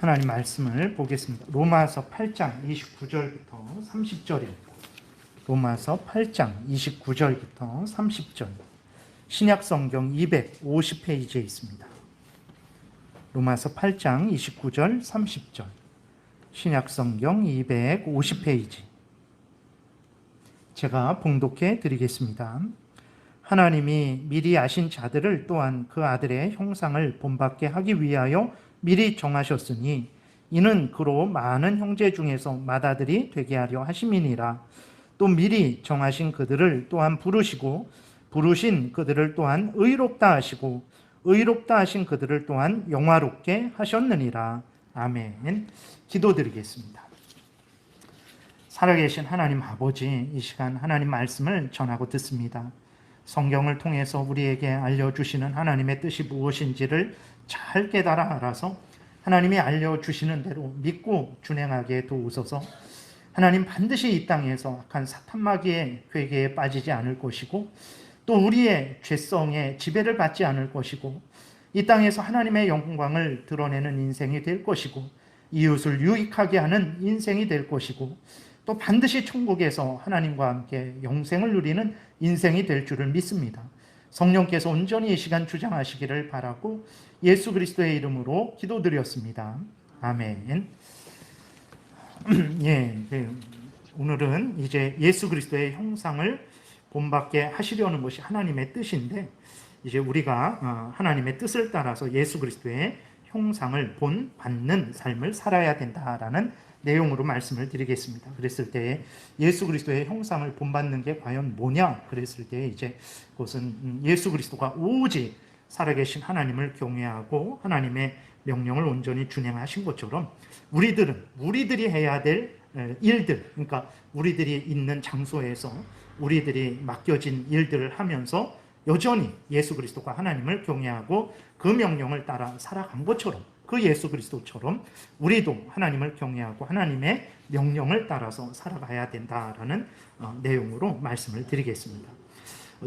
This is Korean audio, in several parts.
하나님 말씀을 보겠습니다. 로마서 8장 29절부터 30절입니다. 로마서 8장 29절부터 30절. 신약성경 250페이지에 있습니다. 로마서 8장 29절 30절. 신약성경 250페이지. 제가 봉독해 드리겠습니다. 하나님이 미리 아신 자들을 또한 그 아들의 형상을 본받게 하기 위하여 미리 정하셨으니 이는 그로 많은 형제 중에서 맏아들이 되게 하려 하심이니라. 또 미리 정하신 그들을 또한 부르시고 부르신 그들을 또한 의롭다 하시고 의롭다 하신 그들을 또한 영화롭게 하셨느니라. 아멘. 기도드리겠습니다. 살아계신 하나님 아버지, 이 시간 하나님 말씀을 전하고 듣습니다. 성경을 통해서 우리에게 알려주시는 하나님의 뜻이 무엇인지를 잘 깨달아 알아서 하나님이 알려주시는 대로 믿고 준행하게 도우소서. 하나님 반드시 이 땅에서 악한 사탄마귀의 괴계에 빠지지 않을 것이고 또 우리의 죄성에 지배를 받지 않을 것이고 이 땅에서 하나님의 영광을 드러내는 인생이 될 것이고 이웃을 유익하게 하는 인생이 될 것이고 또 반드시 천국에서 하나님과 함께 영생을 누리는 인생이 될 줄을 믿습니다. 성령께서 온전히 이 시간 주장하시기를 바라고 예수 그리스도의 이름으로 기도드렸습니다. 아멘. 오늘은 이제 예수 그리스도의 형상을 본받게 하시려는 것이 하나님의 뜻인데, 이제 우리가 하나님의 뜻을 따라서 예수 그리스도의 형상을 본받는 삶을 살아야 된다라는 내용으로 말씀을 드리겠습니다. 그랬을 때 예수 그리스도의 형상을 본받는 게 과연 뭐냐? 그랬을 때 이제 그것은 예수 그리스도가 오직 살아계신 하나님을 경외하고 하나님의 명령을 온전히 준행하신 것처럼 우리들이 해야 될 일들, 그러니까 우리들이 있는 장소에서 우리들이 맡겨진 일들을 하면서 여전히 예수 그리스도가 하나님을 경외하고 그 명령을 따라 살아간 것처럼, 그 예수 그리스도처럼 우리도 하나님을 경외하고 하나님의 명령을 따라서 살아가야 된다라는 내용으로 말씀을 드리겠습니다.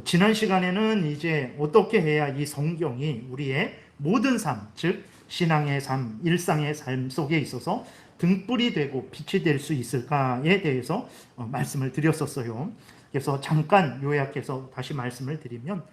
지난 시간에는 이제 어떻게 해야 이 성경이 우리의 모든 삶, 즉 신앙의 삶, 일상의 삶 속에 있어서 등불이 되고 빛이 될 수 있을까에 대해서 말씀을 드렸었어요. 그래서 잠깐 요약해서 다시 말씀을 드리면,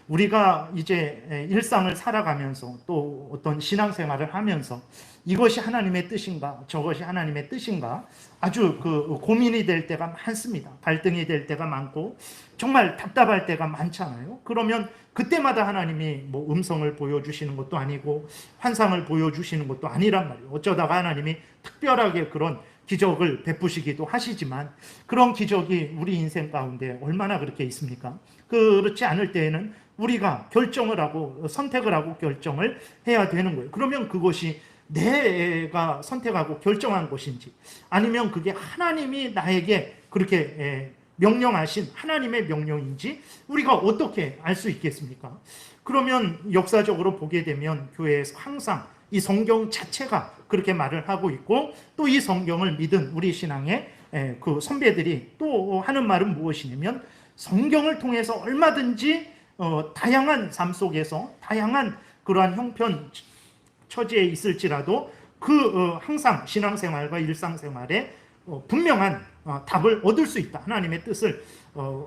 우리가 이제 일상을 살아가면서 또 어떤 신앙생활을 하면서 이것이 하나님의 뜻인가 저것이 하나님의 뜻인가 아주 고민이 될 때가 많습니다. 갈등이 될 때가 많고 정말 답답할 때가 많잖아요. 그러면 그때마다 하나님이 뭐 음성을 보여주시는 것도 아니고 환상을 보여주시는 것도 아니란 말이에요. 어쩌다가 하나님이 특별하게 그런 기적을 베푸시기도 하시지만 그런 기적이 우리 인생 가운데 얼마나 그렇게 있습니까? 그렇지 않을 때에는 우리가 결정을 하고 선택을 하고 결정을 해야 되는 거예요. 그러면 그것이 내가 선택하고 결정한 것인지 아니면 그게 하나님이 나에게 그렇게 명령하신 하나님의 명령인지 우리가 어떻게 알 수 있겠습니까? 그러면 역사적으로 보게 되면 교회에서 항상 이 성경 자체가 그렇게 말을 하고 있고 또 이 성경을 믿은 우리 신앙의 그 선배들이 또 하는 말은 무엇이냐면 성경을 통해서 얼마든지 다양한 삶 속에서 다양한 그러한 형편 처지에 있을지라도 항상 신앙생활과 일상생활에 분명한 답을 얻을 수 있다. 하나님의 뜻을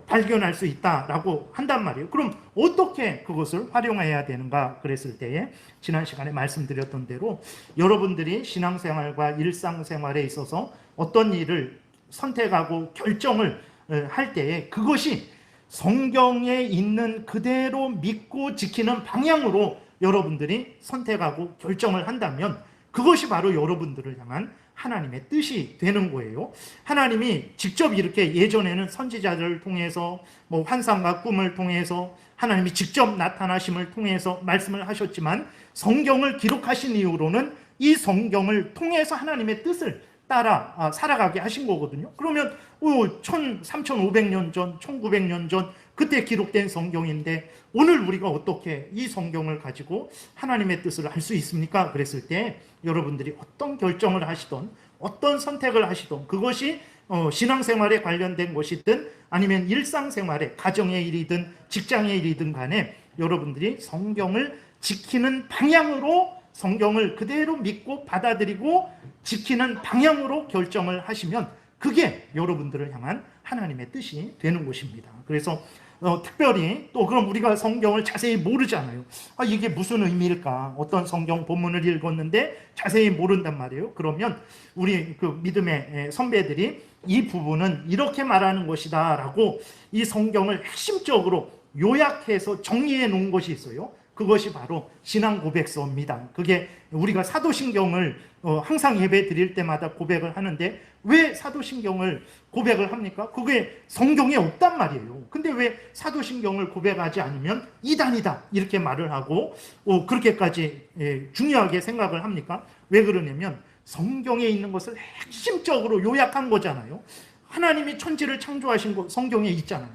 발견할 수 있다라고 한단 말이에요. 그럼 어떻게 그것을 활용해야 되는가 그랬을 때에 지난 시간에 말씀드렸던 대로 여러분들이 신앙생활과 일상생활에 있어서 어떤 일을 선택하고 결정을 할 때에 그것이 성경에 있는 그대로 믿고 지키는 방향으로 여러분들이 선택하고 결정을 한다면 그것이 바로 여러분들을 향한 하나님의 뜻이 되는 거예요. 하나님이 직접 이렇게 예전에는 선지자들을 통해서 뭐 환상과 꿈을 통해서 하나님이 직접 나타나심을 통해서 말씀을 하셨지만 성경을 기록하신 이후로는 이 성경을 통해서 하나님의 뜻을 따라 살아가게 하신 거거든요. 그러면 3,500년 전, 1,900년 전 그때 기록된 성경인데 오늘 우리가 어떻게 이 성경을 가지고 하나님의 뜻을 알 수 있습니까? 그랬을 때 여러분들이 어떤 결정을 하시던 어떤 선택을 하시던 그것이 신앙생활에 관련된 것이든 아니면 일상생활에 가정의 일이든 직장의 일이든 간에 여러분들이 성경을 지키는 방향으로 성경을 그대로 믿고 받아들이고 지키는 방향으로 결정을 하시면 그게 여러분들을 향한 하나님의 뜻이 되는 것입니다. 그래서 특별히 또 그럼 우리가 성경을 자세히 모르잖아요. 이게 무슨 의미일까? 어떤 성경 본문을 읽었는데 자세히 모른단 말이에요. 그러면 우리 그 믿음의 선배들이 이 부분은 이렇게 말하는 것이다 라고 이 성경을 핵심적으로 요약해서 정리해 놓은 것이 있어요. 그것이 바로 신앙 고백서입니다. 그게 우리가 사도신경을 항상 예배 드릴 때마다 고백을 하는데 왜 사도신경을 고백을 합니까? 그게 성경에 없단 말이에요. 근데 왜 사도신경을 고백하지 않으면 이단이다 이렇게 말을 하고 그렇게까지 중요하게 생각을 합니까? 왜 그러냐면 성경에 있는 것을 핵심적으로 요약한 거잖아요. 하나님이 천지를 창조하신 거 성경에 있잖아요.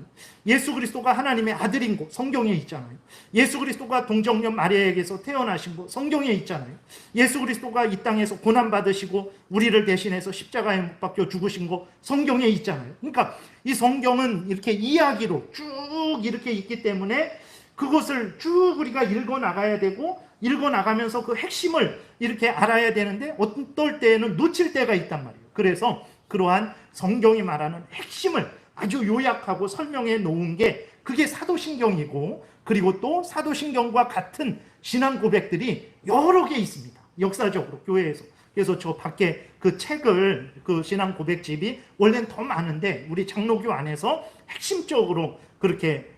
예수 그리스도가 하나님의 아들인 거 성경에 있잖아요. 예수 그리스도가 동정녀 마리아에게서 태어나신 거 성경에 있잖아요. 예수 그리스도가 이 땅에서 고난받으시고 우리를 대신해서 십자가에 못 박혀 죽으신 거 성경에 있잖아요. 그러니까 이 성경은 이렇게 이야기로 쭉 이렇게 있기 때문에 그것을 쭉 우리가 읽어나가야 되고 읽어나가면서 그 핵심을 이렇게 알아야 되는데 어떨 때에는 놓칠 때가 있단 말이에요. 그래서 그러한 성경이 말하는 핵심을 아주 요약하고 설명해 놓은 게 그게 사도신경이고, 그리고 또 사도신경과 같은 신앙 고백들이 여러 개 있습니다. 역사적으로 교회에서. 그래서 저 밖에 그 책을, 그 신앙 고백집이 원래는 더 많은데 우리 장로교 안에서 핵심적으로 그렇게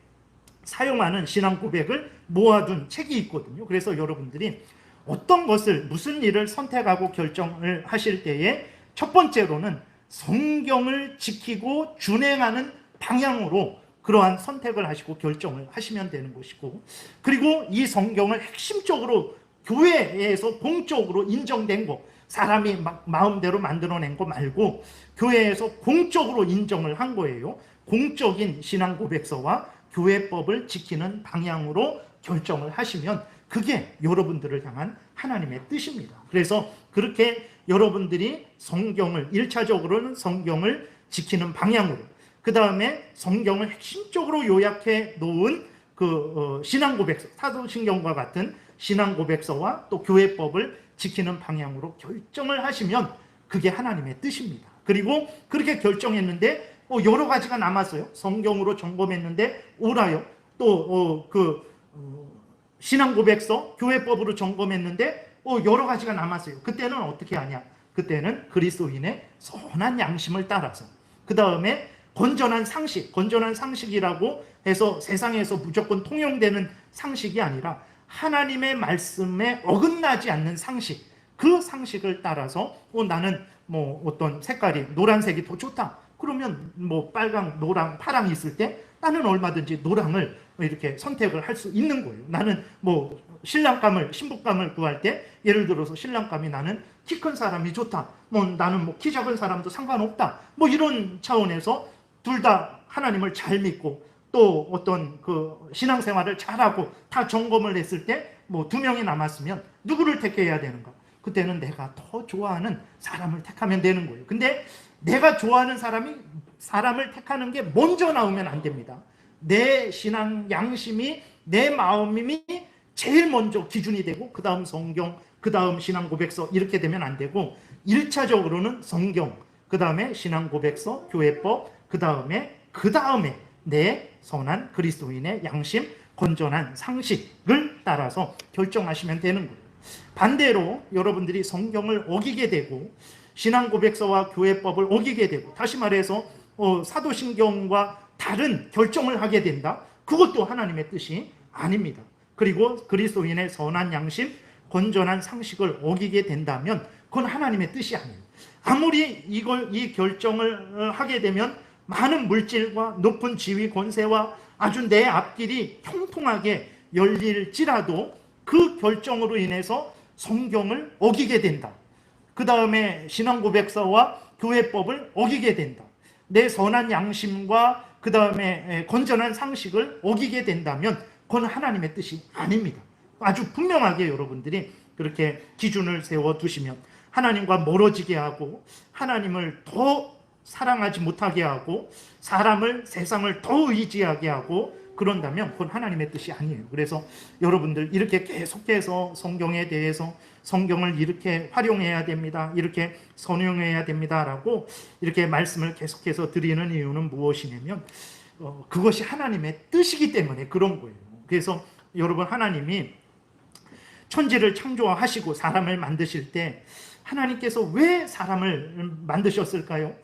사용하는 신앙 고백을 모아둔 책이 있거든요. 그래서 여러분들이 어떤 것을, 무슨 일을 선택하고 결정을 하실 때에 첫 번째로는 성경을 지키고 준행하는 방향으로 그러한 선택을 하시고 결정을 하시면 되는 것이고, 그리고 이 성경을 핵심적으로 교회에서 공적으로 인정된 거, 사람이 막 마음대로 만들어낸 거 말고 교회에서 공적으로 인정을 한 거예요. 공적인 신앙 고백서와 교회법을 지키는 방향으로 결정을 하시면 그게 여러분들을 향한 하나님의 뜻입니다. 그래서 그렇게 여러분들이 성경을 1차적으로는 성경을 지키는 방향으로, 그 다음에 성경을 핵심적으로 요약해 놓은 그 신앙 고백서, 사도신경과 같은 신앙 고백서와 또 교회법을 지키는 방향으로 결정을 하시면 그게 하나님의 뜻입니다. 그리고 그렇게 결정했는데 여러 가지가 남았어요. 성경으로 점검했는데 오라요. 또 신앙 고백서, 교회법으로 점검했는데 여러 가지가 남았어요. 그때는 어떻게 하냐? 그때는 그리스도인의 선한 양심을 따라서, 그 다음에 건전한 상식, 건전한 상식이라고 해서 세상에서 무조건 통용되는 상식이 아니라 하나님의 말씀에 어긋나지 않는 상식, 그 상식을 따라서 나는 뭐 어떤 색깔이 노란색이 더 좋다. 그러면 뭐 빨강, 노랑, 파랑이 있을 때 나는 얼마든지 노랑을 이렇게 선택을 할 수 있는 거예요. 나는 뭐 신랑감을, 신부감을 구할 때 예를 들어서 신랑감이 나는 키 큰 사람이 좋다. 뭐 나는 뭐 키 작은 사람도 상관없다. 뭐 이런 차원에서 둘 다 하나님을 잘 믿고 또 어떤 그 신앙생활을 잘하고 다 점검을 했을 때 뭐 두 명이 남았으면 누구를 택해야 되는가? 그때는 내가 더 좋아하는 사람을 택하면 되는 거예요. 근데 내가 좋아하는 사람을 택하는 게 먼저 나오면 안 됩니다. 내 신앙 양심이, 내 마음이 제일 먼저 기준이 되고 그 다음 성경, 그 다음 신앙 고백서 이렇게 되면 안 되고 1차적으로는 성경, 그 다음에 신앙 고백서, 교회법, 그 다음에 내 선한 그리스도인의 양심, 건전한 상식을 따라서 결정하시면 되는 거예요. 반대로 여러분들이 성경을 어기게 되고 신앙 고백서와 교회법을 어기게 되고, 다시 말해서 사도신경과 다른 결정을 하게 된다. 그것도 하나님의 뜻이 아닙니다. 그리고 그리스도인의 선한 양심, 건전한 상식을 어기게 된다면 그건 하나님의 뜻이 아니에요. 아무리 이 결정을 하게 되면 많은 물질과 높은 지위 권세와 아주 내 앞길이 형통하게 열릴지라도 그 결정으로 인해서 성경을 어기게 된다. 그 다음에 신앙 고백서와 교회법을 어기게 된다. 내 선한 양심과 그 다음에 건전한 상식을 어기게 된다면 그건 하나님의 뜻이 아닙니다. 아주 분명하게 여러분들이 그렇게 기준을 세워두시면 하나님과 멀어지게 하고 하나님을 더 사랑하지 못하게 하고 사람을, 세상을 더 의지하게 하고 그런다면 그건 하나님의 뜻이 아니에요. 그래서 여러분들 이렇게 계속해서 성경에 대해서 성경을 이렇게 활용해야 됩니다, 이렇게 선용해야 됩니다라고 이렇게 말씀을 계속해서 드리는 이유는 무엇이냐면 그것이 하나님의 뜻이기 때문에 그런 거예요. 그래서 여러분, 하나님이 천지를 창조하시고 사람을 만드실 때 하나님께서 왜 사람을 만드셨을까요?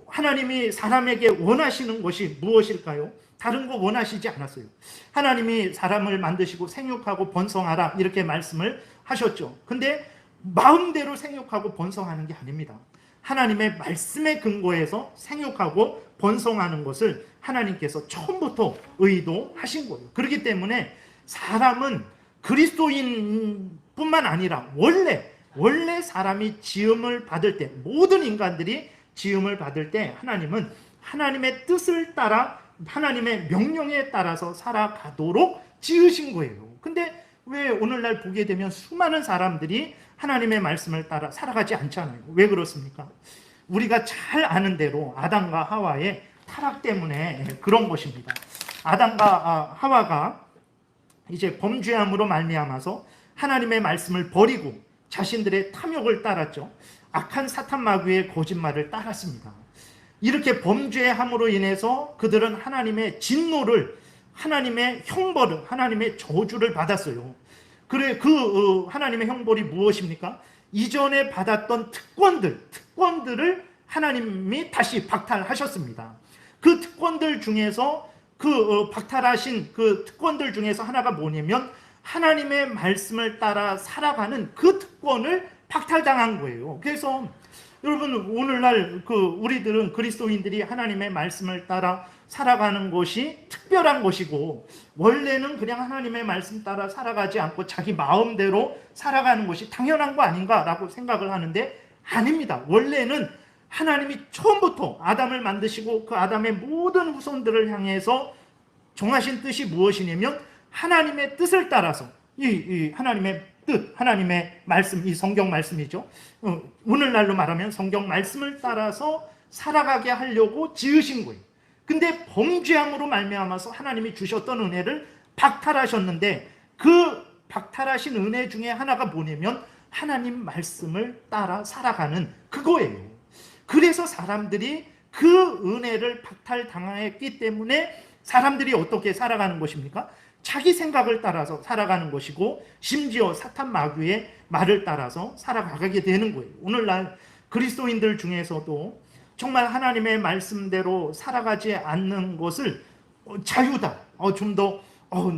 하나님이 사람에게 원하시는 것이 무엇일까요? 다른 거 원하시지 않았어요. 하나님이 사람을 만드시고 생육하고 번성하라 이렇게 말씀을 하셨죠. 근데 마음대로 생육하고 번성하는 게 아닙니다. 하나님의 말씀에 근거해서 생육하고 번성하는 것을 하나님께서 처음부터 의도하신 거예요. 그렇기 때문에 사람은 그리스도인뿐만 아니라 원래 사람이 지음을 받을 때, 모든 인간들이 지음을 받을 때 하나님은 하나님의 뜻을 따라 하나님의 명령에 따라서 살아가도록 지으신 거예요. 근데 왜 오늘날 보게 되면 수많은 사람들이 하나님의 말씀을 따라 살아가지 않잖아요. 왜 그렇습니까? 우리가 잘 아는 대로 아담과 하와의 타락 때문에 그런 것입니다. 아담과 하와가 이제 범죄함으로 말미암아서 하나님의 말씀을 버리고 자신들의 탐욕을 따랐죠. 악한 사탄 마귀의 거짓말을 따랐습니다. 이렇게 범죄함으로 인해서 그들은 하나님의 진노를, 하나님의 형벌을, 하나님의 저주를 받았어요. 그래, 하나님의 형벌이 무엇입니까? 이전에 받았던 특권들을 하나님이 다시 박탈하셨습니다. 그 특권들 중에서 박탈하신 그 특권들 중에서 하나가 뭐냐면 하나님의 말씀을 따라 살아가는 그 특권을 박탈당한 거예요. 그래서 여러분, 오늘날 우리들은 그리스도인들이 하나님의 말씀을 따라 살아가는 것이 특별한 것이고, 원래는 그냥 하나님의 말씀 따라 살아가지 않고 자기 마음대로 살아가는 것이 당연한 거 아닌가라고 생각을 하는데 아닙니다. 원래는 하나님이 처음부터 아담을 만드시고 그 아담의 모든 후손들을 향해서 정하신 뜻이 무엇이냐면 하나님의 뜻을 따라서 이 하나님의 뜻, 하나님의 말씀, 이 성경 말씀이죠. 오늘날로 말하면 성경 말씀을 따라서 살아가게 하려고 지으신 거예요. 근데 범죄함으로 말미암아서 하나님이 주셨던 은혜를 박탈하셨는데, 그 박탈하신 은혜 중에 하나가 뭐냐면 하나님 말씀을 따라 살아가는 그거예요. 그래서 사람들이 그 은혜를 박탈당했기 때문에 사람들이 어떻게 살아가는 것입니까? 자기 생각을 따라서 살아가는 것이고, 심지어 사탄 마귀의 말을 따라서 살아가게 되는 거예요. 오늘날 그리스도인들 중에서도 정말 하나님의 말씀대로 살아가지 않는 것을 자유다, 좀 더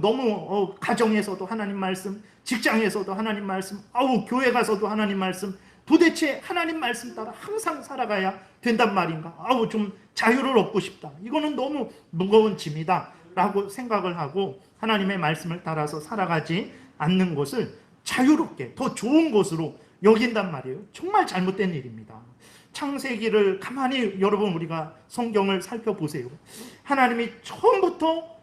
너무 가정에서도 하나님 말씀, 직장에서도 하나님 말씀, 교회 가서도 하나님 말씀, 도대체 하나님 말씀 따라 항상 살아가야 된단 말인가? 좀 자유를 얻고 싶다. 이거는 너무 무거운 짐이다 라고 생각을 하고 하나님의 말씀을 따라서 살아가지 않는 것을 자유롭게 더 좋은 것으로 여긴단 말이에요. 정말 잘못된 일입니다. 창세기를 가만히 여러분 우리가 성경을 살펴보세요. 하나님이 처음부터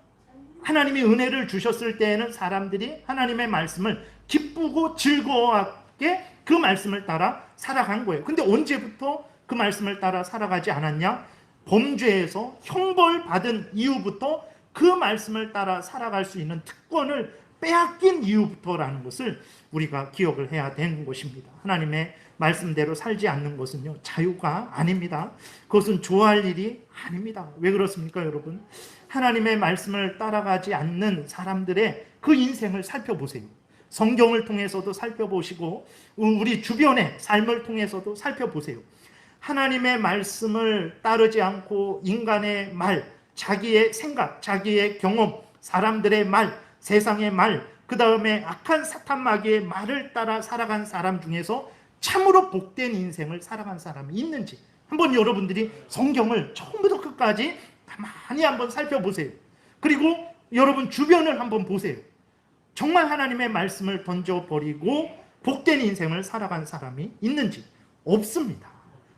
하나님이 은혜를 주셨을 때에는 사람들이 하나님의 말씀을 기쁘고 즐거워하게 그 말씀을 따라 살아간 거예요. 근데 언제부터 그 말씀을 따라 살아가지 않았냐? 범죄에서 형벌 받은 이후부터 그 말씀을 따라 살아갈 수 있는 특권을 빼앗긴 이후부터라는 것을 우리가 기억을 해야 되는 것입니다. 하나님의 말씀대로 살지 않는 것은요, 자유가 아닙니다. 그것은 좋아할 일이 아닙니다. 왜 그렇습니까, 여러분? 하나님의 말씀을 따라가지 않는 사람들의 그 인생을 살펴보세요. 성경을 통해서도 살펴보시고 우리 주변의 삶을 통해서도 살펴보세요. 하나님의 말씀을 따르지 않고 인간의 말, 자기의 생각, 자기의 경험, 사람들의 말, 세상의 말, 그 다음에 악한 사탄 마귀의 말을 따라 살아간 사람 중에서 참으로 복된 인생을 살아간 사람이 있는지 한번 여러분들이 성경을 처음부터 끝까지 가만히 한번 살펴보세요. 그리고 여러분 주변을 한번 보세요. 정말 하나님의 말씀을 던져버리고 복된 인생을 살아간 사람이 있는지 없습니다.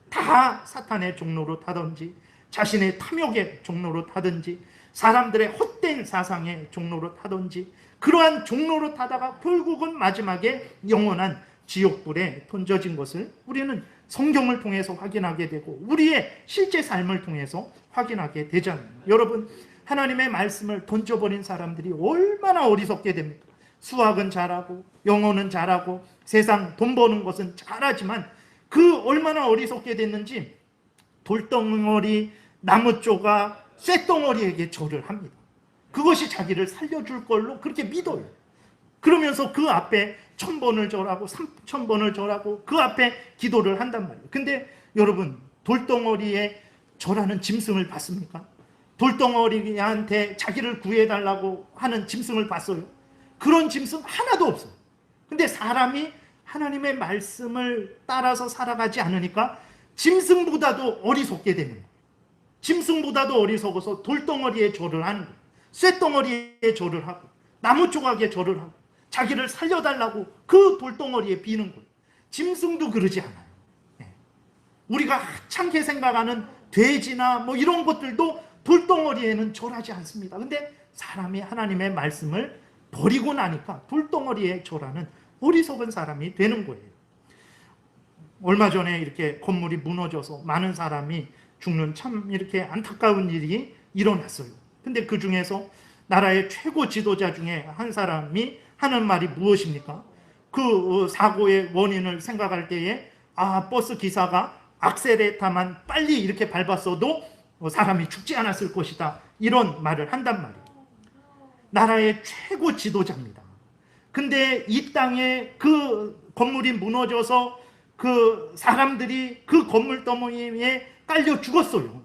다 사탄의 종로로 타든지 자신의 탐욕의 종로로 타든지 사람들의 헛된 사상의 종로로 타든지 그러한 종로로 타다가 결국은 마지막에 영원한 지옥불에 던져진 것을 우리는 성경을 통해서 확인하게 되고 우리의 실제 삶을 통해서 확인하게 되잖아요. 여러분, 하나님의 말씀을 던져버린 사람들이 얼마나 어리석게 됩니까? 수학은 잘하고 영어는 잘하고 세상 돈 버는 것은 잘하지만 그 얼마나 어리석게 됐는지 돌덩어리, 나무 조각, 쇳덩어리에게 절을 합니다. 그것이 자기를 살려줄 걸로 그렇게 믿어요. 그러면서 그 앞에 1000번을 절하고 3000번을 절하고 그 앞에 기도를 한단 말이에요. 근데 여러분, 돌덩어리에 절하는 짐승을 봤습니까? 돌덩어리한테 자기를 구해달라고 하는 짐승을 봤어요? 그런 짐승 하나도 없어요. 근데 사람이 하나님의 말씀을 따라서 살아가지 않으니까 짐승보다도 어리석게 되는 거예요. 짐승보다도 어리석어서 돌덩어리에 절을 하는 거예요. 쇳덩어리에 절을 하고 나무 조각에 절을 하고 자기를 살려달라고 그 돌덩어리에 비는 거예요. 짐승도 그러지 않아요. 우리가 하찮게 생각하는 돼지나 뭐 이런 것들도 돌덩어리에는 절하지 않습니다. 근데 사람이 하나님의 말씀을 버리고 나니까 돌덩어리에 절하는 어리석은 사람이 되는 거예요. 얼마 전에 이렇게 건물이 무너져서 많은 사람이 죽는 참 이렇게 안타까운 일이 일어났어요. 근데 그 중에서 나라의 최고 지도자 중에 한 사람이 하는 말이 무엇입니까? 그 사고의 원인을 생각할 때에 버스 기사가 악셀레타만 빨리 이렇게 밟았어도 사람이 죽지 않았을 것이다. 이런 말을 한단 말이에요. 나라의 최고 지도자입니다. 근데 이 땅에 그 건물이 무너져서 그 사람들이 그 건물 더미에 깔려 죽었어요.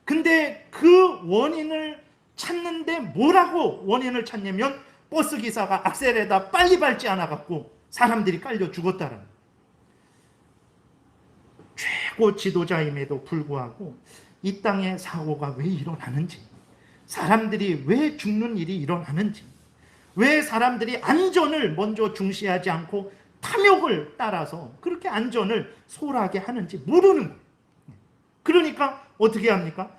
근데 그 원인을 찾는데 뭐라고 원인을 찾냐면 버스 기사가 악셀에다 빨리 밟지 않아갖고 사람들이 깔려 죽었다는 거예요. 최고 지도자임에도 불구하고 이 땅에 사고가 왜 일어나는지, 사람들이 왜 죽는 일이 일어나는지, 왜 사람들이 안전을 먼저 중시하지 않고 탐욕을 따라서 그렇게 안전을 소홀하게 하는지 모르는 거예요. 그러니까 어떻게 합니까?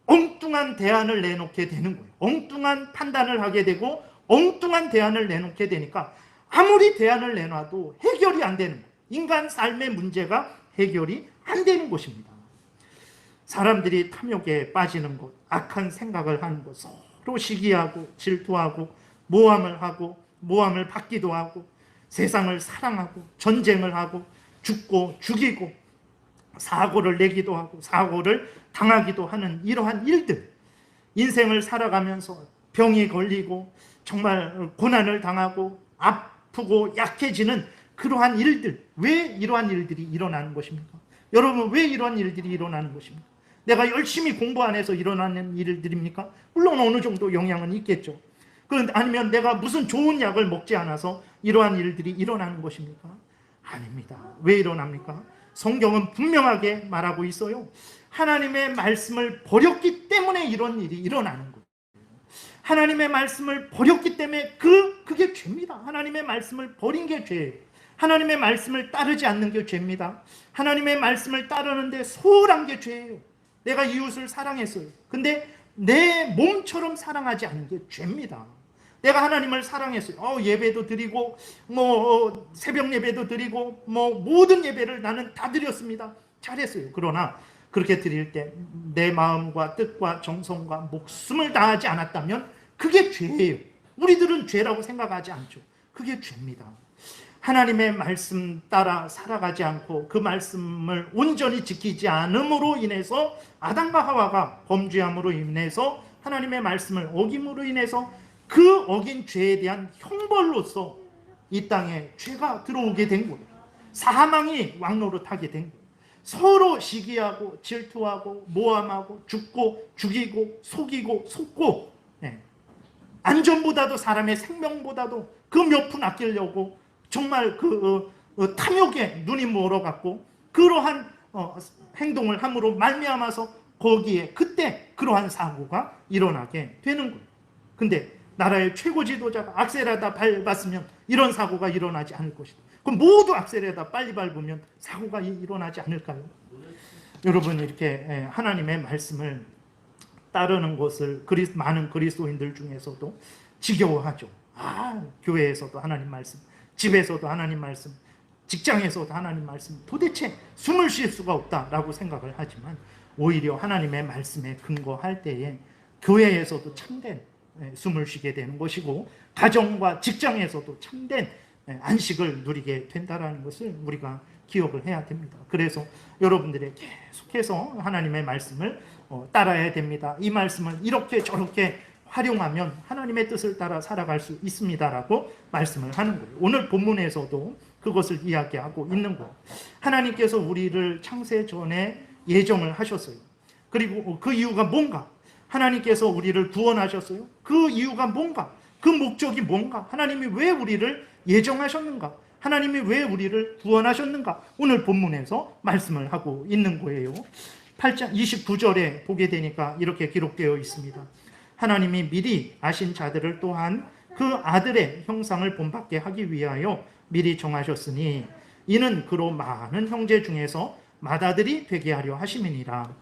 엉뚱한 대안을 내놓게 되는 거예요. 엉뚱한 판단을 하게 되고 엉뚱한 대안을 내놓게 되니까 아무리 대안을 내놔도 해결이 안 되는 거예요. 인간 삶의 문제가 해결이 안 되는 것입니다. 사람들이 탐욕에 빠지는 것, 악한 생각을 하는 것, 서로 시기하고 질투하고 모함을 하고 모함을 받기도 하고 세상을 사랑하고 전쟁을 하고 죽고 죽이고 사고를 내기도 하고 사고를 당하기도 하는 이러한 일들, 인생을 살아가면서 병이 걸리고 정말 고난을 당하고 아프고 약해지는 그러한 일들, 왜 이러한 일들이 일어나는 것입니까? 여러분, 왜 이러한 일들이 일어나는 것입니까? 내가 열심히 공부 안 해서 일어나는 일들입니까? 물론 어느 정도 영향은 있겠죠. 그런데 아니면 내가 무슨 좋은 약을 먹지 않아서 이러한 일들이 일어나는 것입니까? 아닙니다. 왜 일어납니까? 성경은 분명하게 말하고 있어요. 하나님의 말씀을 버렸기 때문에 이런 일이 일어나는 거예요. 하나님의 말씀을 버렸기 때문에 그게 죄입니다. 하나님의 말씀을 버린 게 죄예요. 하나님의 말씀을 따르지 않는 게 죄입니다. 하나님의 말씀을 따르는데 소홀한 게 죄예요. 내가 이웃을 사랑했어요. 근데 내 몸처럼 사랑하지 않는 게 죄입니다. 내가 하나님을 사랑했어요. 예배도 드리고 새벽 예배도 드리고 모든 예배를 나는 다 드렸습니다. 잘했어요. 그러나 그렇게 드릴 때 내 마음과 뜻과 정성과 목숨을 다하지 않았다면 그게 죄예요. 우리들은 죄라고 생각하지 않죠. 그게 죄입니다. 하나님의 말씀 따라 살아가지 않고 그 말씀을 온전히 지키지 않음으로 인해서 아담과 하와가 범죄함으로 인해서 하나님의 말씀을 어김으로 인해서 그 어긴 죄에 대한 형벌로서 이 땅에 죄가 들어오게 된 거예요. 사망이 왕노릇하게 된 거예요. 서로 시기하고 질투하고 모함하고 죽고 죽이고 속이고 속고 안전보다도 사람의 생명보다도 그 몇 푼 아끼려고 정말 탐욕에 눈이 멀어갖고 그러한 행동을 함으로 말미암아서 거기에 그때 그러한 사고가 일어나게 되는 거예요. 근데 나라의 최고 지도자가 악셀에다 밟았으면 이런 사고가 일어나지 않을 것이다. 그럼 모두 악셀에다 빨리 밟으면 사고가 일어나지 않을까요? 여러분, 이렇게 하나님의 말씀을 따르는 것을 많은 그리스도인들 중에서도 지겨워하죠. 교회에서도 하나님 말씀, 집에서도 하나님 말씀, 직장에서도 하나님 말씀, 도대체 숨을 쉴 수가 없다라고 생각을 하지만 오히려 하나님의 말씀에 근거할 때에 교회에서도 참된 숨을 쉬게 되는 것이고, 가정과 직장에서도 참된 안식을 누리게 된다는 것을 우리가 기억을 해야 됩니다. 그래서 여러분들이 계속해서 하나님의 말씀을 따라야 됩니다. 이 말씀을 이렇게 저렇게 활용하면 하나님의 뜻을 따라 살아갈 수 있습니다라고 말씀을 하는 거예요. 오늘 본문에서도 그것을 이야기하고 있는 거예요. 하나님께서 우리를 창세 전에 예정을 하셨어요. 그리고 그 이유가 뭔가? 하나님께서 우리를 구원하셨어요. 그 이유가 뭔가? 그 목적이 뭔가? 하나님이 왜 우리를 예정하셨는가? 하나님이 왜 우리를 구원하셨는가? 오늘 본문에서 말씀을 하고 있는 거예요. 8장 29절에 보게 되니까 이렇게 기록되어 있습니다. 하나님이 미리 아신 자들을 또한 그 아들의 형상을 본받게 하기 위하여 미리 정하셨으니 이는 그로 많은 형제 중에서 맏아들이 되게 하려 하심이니라.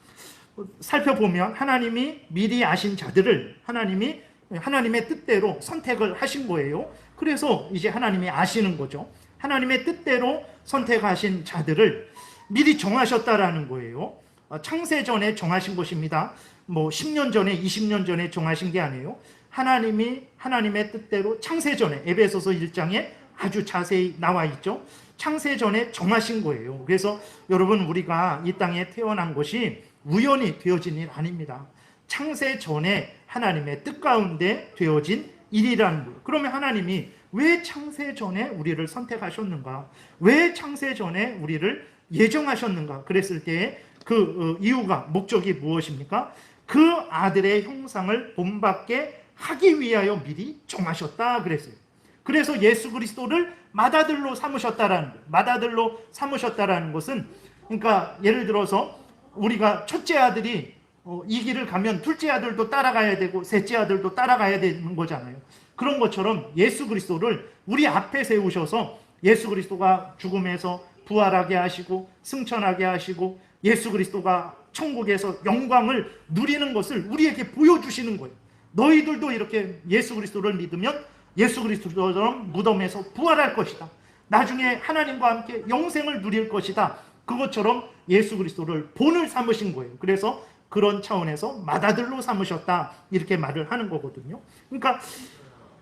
살펴보면 하나님이 미리 아신 자들을 하나님의 뜻대로 선택을 하신 거예요. 그래서 이제 하나님이 아시는 거죠. 하나님의 뜻대로 선택하신 자들을 미리 정하셨다라는 거예요. 창세 전에 정하신 것입니다. 10년 전에 20년 전에 정하신 게 아니에요. 하나님이 하나님의 뜻대로 창세 전에, 에베소서 1장에 아주 자세히 나와 있죠. 창세 전에 정하신 거예요. 그래서 여러분, 우리가 이 땅에 태어난 것이 우연히 되어진 일 아닙니다. 창세 전에 하나님의 뜻 가운데 되어진 일이라는 거예요. 그러면 하나님이 왜 창세 전에 우리를 선택하셨는가? 왜 창세 전에 우리를 예정하셨는가? 그랬을 때 그 이유가, 목적이 무엇입니까? 그 아들의 형상을 본받게 하기 위하여 미리 정하셨다 그랬어요. 그래서 예수 그리스도를 맏아들로 삼으셨다라는 거예요. 맏아들로 삼으셨다라는 것은, 그러니까 예를 들어서 우리가 첫째 아들이 이 길을 가면 둘째 아들도 따라가야 되고 셋째 아들도 따라가야 되는 거잖아요. 그런 것처럼 예수 그리스도를 우리 앞에 세우셔서 예수 그리스도가 죽음에서 부활하게 하시고 승천하게 하시고 예수 그리스도가 천국에서 영광을 누리는 것을 우리에게 보여주시는 거예요. 너희들도 이렇게 예수 그리스도를 믿으면 예수 그리스도처럼 무덤에서 부활할 것이다. 나중에 하나님과 함께 영생을 누릴 것이다. 그것처럼 예수 그리스도를 본을 삼으신 거예요. 그래서 그런 차원에서 맏아들로 삼으셨다, 이렇게 말을 하는 거거든요. 그러니까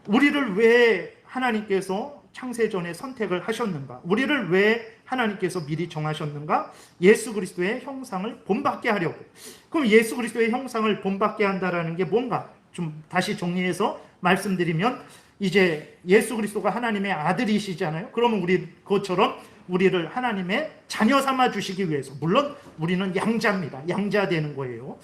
우리를 왜 하나님께서 창세전에 선택을 하셨는가? 우리를 왜 하나님께서 미리 정하셨는가? 예수 그리스도의 형상을 본받게 하려고. 그럼 예수 그리스도의 형상을 본받게 한다라는 게 뭔가? 좀 다시 정리해서 말씀드리면, 이제 예수 그리스도가 하나님의 아들이시잖아요. 그러면 우리 그것처럼 우리를 하나님의 자녀 삼아 주시기 위해서, 물론 우리는 양자입니다. 양자 되는 거예요.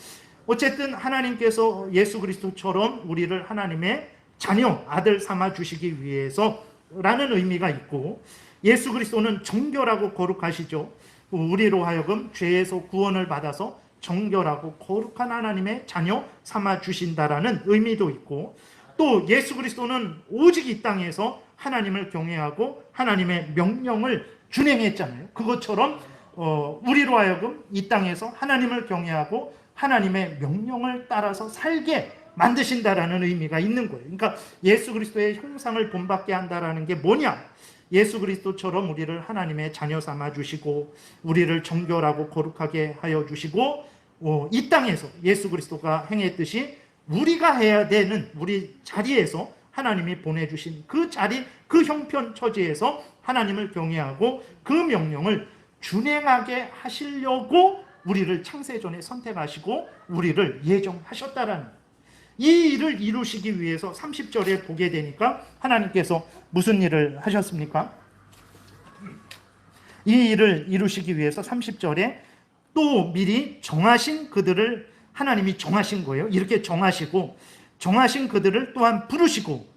어쨌든 하나님께서 예수 그리스도처럼 우리를 하나님의 자녀, 아들 삼아 주시기 위해서라는 의미가 있고, 예수 그리스도는 정결하고 거룩하시죠. 우리로 하여금 죄에서 구원을 받아서 정결하고 거룩한 하나님의 자녀 삼아 주신다라는 의미도 있고, 또 예수 그리스도는 오직 이 땅에서 하나님을 경외하고 하나님의 명령을 준행했잖아요. 그것처럼 우리로 하여금 이 땅에서 하나님을 경외하고 하나님의 명령을 따라서 살게 만드신다라는 의미가 있는 거예요. 그러니까 예수 그리스도의 형상을 본받게 한다라는 게 뭐냐? 예수 그리스도처럼 우리를 하나님의 자녀 삼아 주시고 우리를 정결하고 거룩하게 하여 주시고, 이 땅에서 예수 그리스도가 행했듯이 우리가 해야 되는 우리 자리에서 하나님이 보내주신 그 자리, 그 형편 처지에서 하나님을 경외하고 그 명령을 준행하게 하시려고 우리를 창세전에 선택하시고 우리를 예정하셨다라는 거예요. 이 일을 이루시기 위해서 30절에 보게 되니까 하나님께서 무슨 일을 하셨습니까? 이 일을 이루시기 위해서 30절에 또 미리 정하신 그들을 하나님이 정하신 거예요. 이렇게 정하시고, 정하신 그들을 또한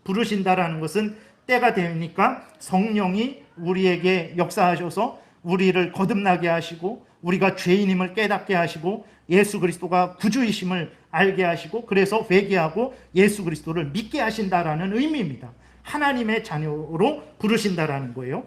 부르신다라는 것은 때가 되니까 성령이 우리에게 역사하셔서 우리를 거듭나게 하시고 우리가 죄인임을 깨닫게 하시고 예수 그리스도가 구주이심을 알게 하시고, 그래서 회개하고 예수 그리스도를 믿게 하신다라는 의미입니다. 하나님의 자녀로 부르신다라는 거예요.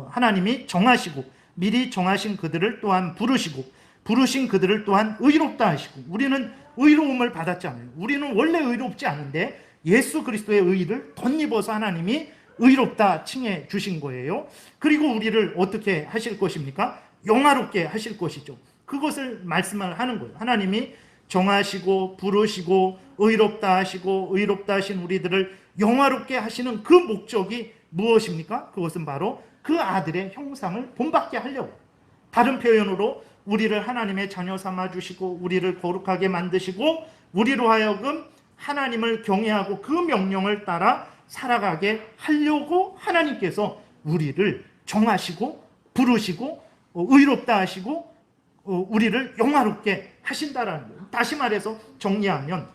하나님이 정하시고 미리 정하신 그들을 또한 부르신 그들을 또한 의롭다 하시고, 우리는 의로움을 받았잖아요. 우리는 원래 의롭지 않은데 예수 그리스도의 의를 덧입어서 하나님이 의롭다 칭해 주신 거예요. 그리고 우리를 어떻게 하실 것입니까? 영화롭게 하실 것이죠. 그것을 말씀을 하는 거예요. 하나님이 정하시고 부르시고 의롭다 하시고 의롭다 하신 우리들을 영화롭게 하시는 그 목적이 무엇입니까? 그것은 바로 그 아들의 형상을 본받게 하려고, 다른 표현으로 우리를 하나님의 자녀 삼아 주시고 우리를 거룩하게 만드시고 우리로 하여금 하나님을 경외하고 그 명령을 따라 살아가게 하려고 하나님께서 우리를 정하시고 부르시고 의롭다 하시고 우리를 영화롭게 하신다라는 거예요. 다시 말해서 정리하면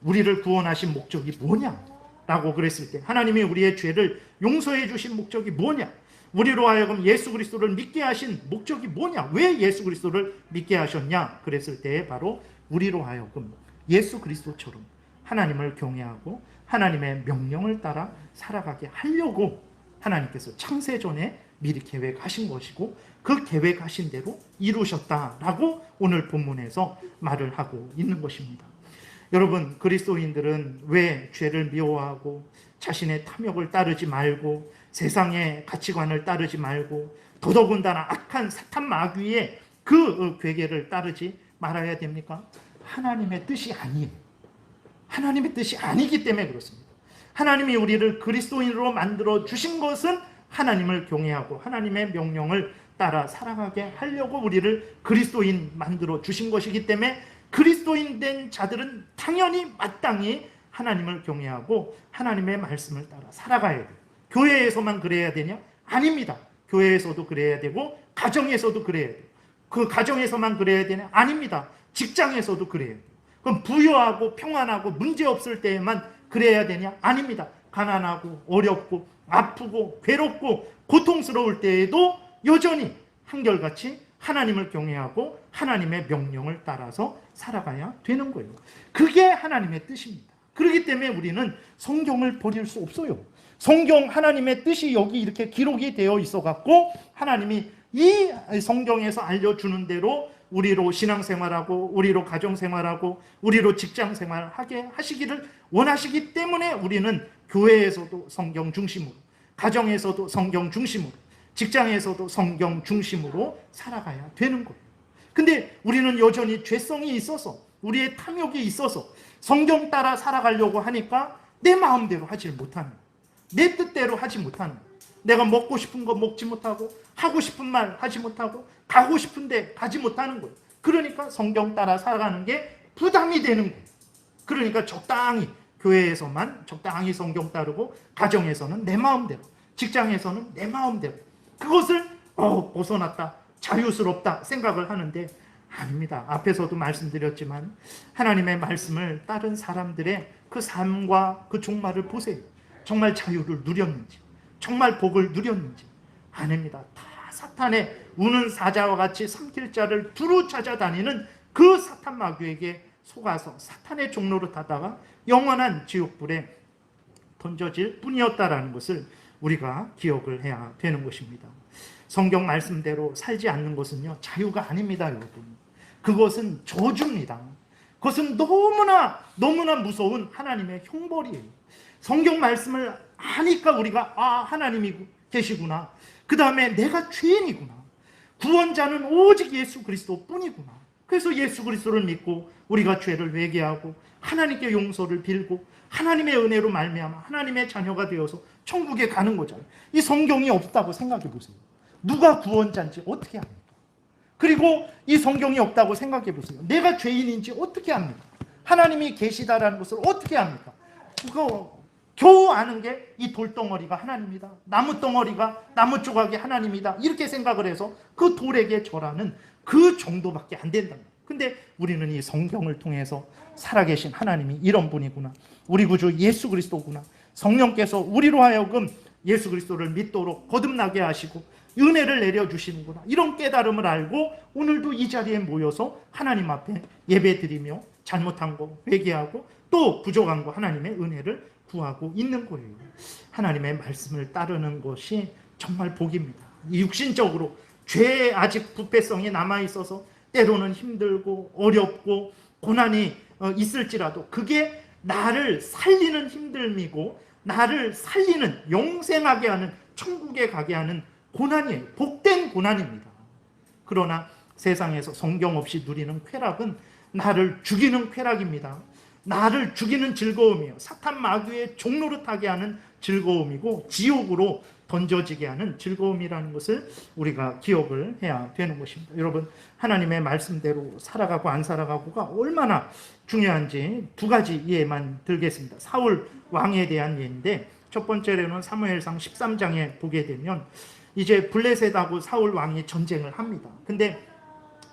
우리를 구원하신 목적이 뭐냐라고 그랬을 때, 하나님이 우리의 죄를 용서해 주신 목적이 뭐냐, 우리로 하여금 예수 그리스도를 믿게 하신 목적이 뭐냐, 왜 예수 그리스도를 믿게 하셨냐 그랬을 때 바로 우리로 하여금 예수 그리스도처럼 하나님을 경외하고 하나님의 명령을 따라 살아가게 하려고 하나님께서 창세전에 미리 계획하신 것이고 그 계획하신 대로 이루셨다라고 오늘 본문에서 말을 하고 있는 것입니다. 여러분, 그리스도인들은 왜 죄를 미워하고 자신의 탐욕을 따르지 말고 세상의 가치관을 따르지 말고 더더군다나 악한 사탄 마귀의 그 괴계를 따르지 말아야 됩니까? 하나님의 뜻이 아니에요. 하나님의 뜻이 아니기 때문에 그렇습니다. 하나님이 우리를 그리스도인으로 만들어 주신 것은 하나님을 경외하고 하나님의 명령을 따라 살아가게 하려고 우리를 그리스도인 만들어 주신 것이기 때문에 그리스도인 된 자들은 당연히 마땅히 하나님을 경외하고 하나님의 말씀을 따라 살아가야 돼요. 교회에서만 그래야 되냐? 아닙니다. 교회에서도 그래야 되고 가정에서도 그래야 돼요. 그 가정에서만 그래야 되냐? 아닙니다. 직장에서도 그래야 돼요. 그럼 부유하고 평안하고 문제 없을 때에만 그래야 되냐? 아닙니다. 가난하고 어렵고 아프고 괴롭고 고통스러울 때에도 여전히 한결같이 하나님을 경외하고 하나님의 명령을 따라서 살아가야 되는 거예요. 그게 하나님의 뜻입니다. 그렇기 때문에 우리는 성경을 버릴 수 없어요. 성경 하나님의 뜻이 여기 이렇게 기록이 되어 있어 갖고 하나님이 이 성경에서 알려주는 대로 우리로 신앙생활하고 우리로 가정생활하고 우리로 직장생활하게 하시기를 원하시기 때문에 우리는 교회에서도 성경 중심으로, 가정에서도 성경 중심으로, 직장에서도 성경 중심으로 살아가야 되는 거예요. 근데 우리는 여전히 죄성이 있어서, 우리의 탐욕이 있어서 성경 따라 살아가려고 하니까 내 마음대로 하지 못하는 거예요. 내 뜻대로 하지 못하는 거예요. 내가 먹고 싶은 거 먹지 못하고 하고 싶은 말 하지 못하고 가고 싶은데 가지 못하는 거예요. 그러니까 성경 따라 살아가는 게 부담이 되는 거예요. 그러니까 적당히 교회에서만 적당히 성경 따르고 가정에서는 내 마음대로, 직장에서는 내 마음대로 그것을 벗어났다, 자유스럽다 생각을 하는데 아닙니다. 앞에서도 말씀드렸지만 하나님의 말씀을 따른 사람들의 그 삶과 그 종말을 보세요. 정말 자유를 누렸는지, 정말 복을 누렸는지 아닙니다. 다 사탄의 우는 사자와 같이 삼킬 자를 두루 찾아다니는 그 사탄 마귀에게 속아서 사탄의 종로로 타다가 영원한 지옥불에 던져질 뿐이었다라는 것을 우리가 기억을 해야 되는 것입니다. 성경 말씀대로 살지 않는 것은요, 자유가 아닙니다, 여러분. 그것은 저주입니다. 그것은 너무나 무서운 하나님의 형벌이에요. 성경 말씀을 아니까 우리가 하나님이 계시구나. 그 다음에 내가 죄인이구나. 구원자는 오직 예수 그리스도 뿐이구나. 그래서 예수 그리스도를 믿고 우리가 죄를 회개하고 하나님께 용서를 빌고 하나님의 은혜로 말미암아 하나님의 자녀가 되어서 천국에 가는 거잖아요. 이 성경이 없다고 생각해 보세요. 누가 구원자인지 어떻게 합니까? 그리고 이 성경이 없다고 생각해 보세요. 내가 죄인인지 어떻게 합니까? 하나님이 계시다라는 것을 어떻게 합니까? 그거 겨우 아는 게 이 돌덩어리가 하나님이다, 나무덩어리가, 나무 조각이 하나님이다, 이렇게 생각을 해서 그 돌에게 절하는 그 정도밖에 안 된다. 근데 우리는 이 성경을 통해서 살아계신 하나님이 이런 분이구나, 우리 구주 예수 그리스도구나, 성령께서 우리로 하여금 예수 그리스도를 믿도록 거듭나게 하시고 은혜를 내려주시는구나, 이런 깨달음을 알고 오늘도 이 자리에 모여서 하나님 앞에 예배드리며 잘못한 거 회개하고 또 부족한 거 하나님의 은혜를 구하고 있는 거예요. 하나님의 말씀을 따르는 것이 정말 복입니다. 육신적으로 죄에 아직 부패성이 남아있어서 때로는 힘들고 어렵고 고난이 있을지라도 그게 나를 살리는 힘듦이고 나를 살리는, 영생하게 하는, 천국에 가게 하는 고난이에요. 복된 고난입니다. 그러나 세상에서 성경 없이 누리는 쾌락은 나를 죽이는 쾌락입니다. 나를 죽이는 즐거움이요, 사탄 마귀의 종노릇하게 하는 즐거움이고 지옥으로 던져지게 하는 즐거움이라는 것을 우리가 기억을 해야 되는 것입니다. 여러분, 하나님의 말씀대로 살아가고 안 살아가고가 얼마나 중요한지 두 가지 예만 들겠습니다. 사울 왕에 대한 예인데, 첫 번째로는 사무엘상 13장에 보게 되면 이제 블레셋하고 사울 왕이 전쟁을 합니다. 근데